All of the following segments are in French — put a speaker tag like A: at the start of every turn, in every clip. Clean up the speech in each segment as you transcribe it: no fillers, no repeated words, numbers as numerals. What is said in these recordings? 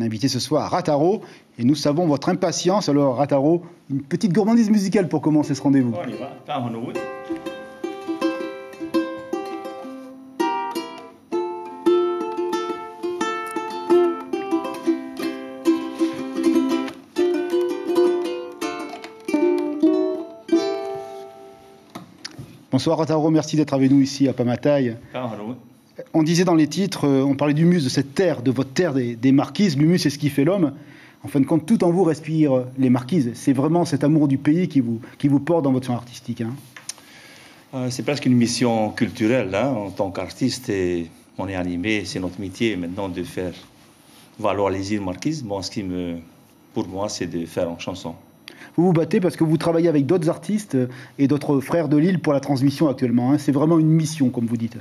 A: invité ce soir, Rataro, et nous savons votre impatience. Alors Rataro, une petite gourmandise musicale pour commencer ce rendez-vous.
B: On y va, par Hollywood.
A: Bonsoir Rataro, merci d'être avec nous ici à Pamataï. On disait dans les titres, on parlait d'humus, de cette terre, de votre terre des marquises. L'humus, c'est ce qui fait l'homme. En fin de compte, tout en vous respire les marquises. C'est vraiment cet amour du pays qui vous porte dans votre champ artistique. Hein.
B: C'est presque une mission culturelle. Hein, en tant qu'artiste, on est animé, c'est notre métier maintenant de faire valoir les îles marquises. Bon, pour moi, c'est de faire en chanson.
A: Vous vous battez parce que vous travaillez avec d'autres artistes et d'autres frères de l'île pour la transmission actuellement. Hein. C'est vraiment une mission, comme vous dites.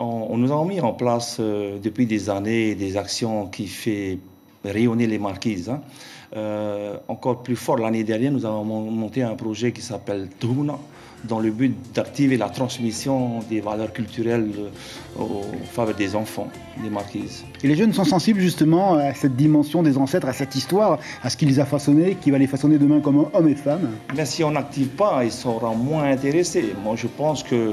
B: On nous a mis en place depuis des années des actions qui font rayonner les marquises. Hein. Encore plus fort, l'année dernière, nous avons monté un projet qui s'appelle Touna, dans le but d'activer la transmission des valeurs culturelles au faveur des enfants, des marquises.
A: Et les jeunes sont sensibles justement à cette dimension des ancêtres, à cette histoire, à ce qui les a façonnés, qui va les façonner demain comme hommes et femmes.
B: Mais si on n'active pas, ils seront moins intéressés. Moi, je pense que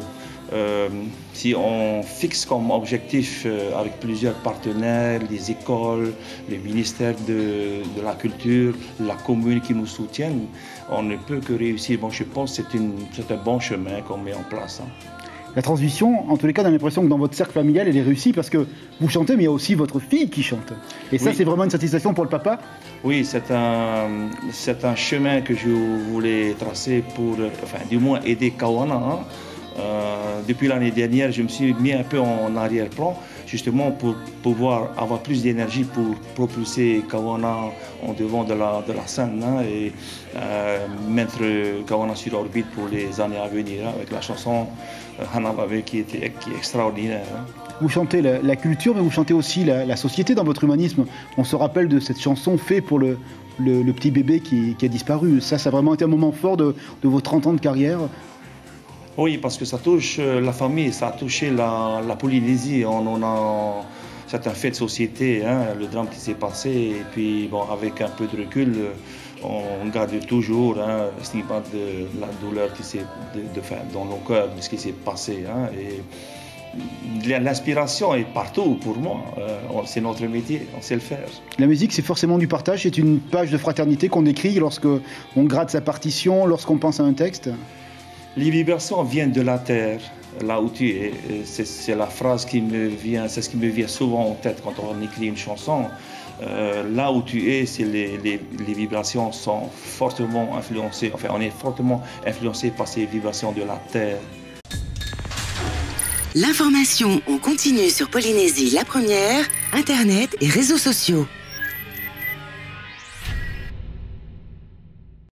B: si on fixe comme objectif avec plusieurs partenaires, les écoles, le ministère de la Culture, la commune qui nous soutiennent, on ne peut que réussir. Bon, je pense que c'est un bon chemin qu'on met en place. Hein.
A: La transmission, en tous les cas, on a l'impression que dans votre cercle familial, elle est réussie parce que vous chantez, mais il y a aussi votre fille qui chante. Et ça, oui. C'est vraiment une satisfaction pour le papa?
B: Oui, c'est un chemin que je voulais tracer pour, du moins aider Kawana. Hein. Depuis l'année dernière, je me suis mis un peu en arrière-plan, justement pour pouvoir avoir plus d'énergie pour propulser Kawana en devant de la scène hein, et mettre Kawana sur orbite pour les années à venir hein, avec la chanson Hanabave qui est extraordinaire. Hein.
A: Vous chantez la culture, mais vous chantez aussi la société dans votre humanisme. On se rappelle de cette chanson faite pour le petit bébé qui a disparu. Ça a vraiment été un moment fort de vos 30 ans de carrière.
B: Oui, parce que ça touche la famille, ça a touché la Polynésie. C'est un fait de société, hein, le drame qui s'est passé. Et puis, bon, avec un peu de recul, on garde toujours hein, l'estimate de la douleur qui s'est dans nos cœurs de ce qui s'est passé. Hein, et l'inspiration est partout pour moi. C'est notre métier, on sait le faire.
A: La musique, c'est forcément du partage. C'est une page de fraternité qu'on écrit lorsqu'on gratte sa partition, lorsqu'on pense à un texte.
B: Les vibrations viennent de la terre, là où tu es. C'est la phrase qui me vient, c'est ce qui me vient souvent en tête quand on écrit une chanson. Là où tu es, les vibrations sont fortement influencées. Enfin, on est fortement influencé par ces vibrations de la terre.
C: L'information, on continue sur Polynésie la première, Internet et réseaux sociaux.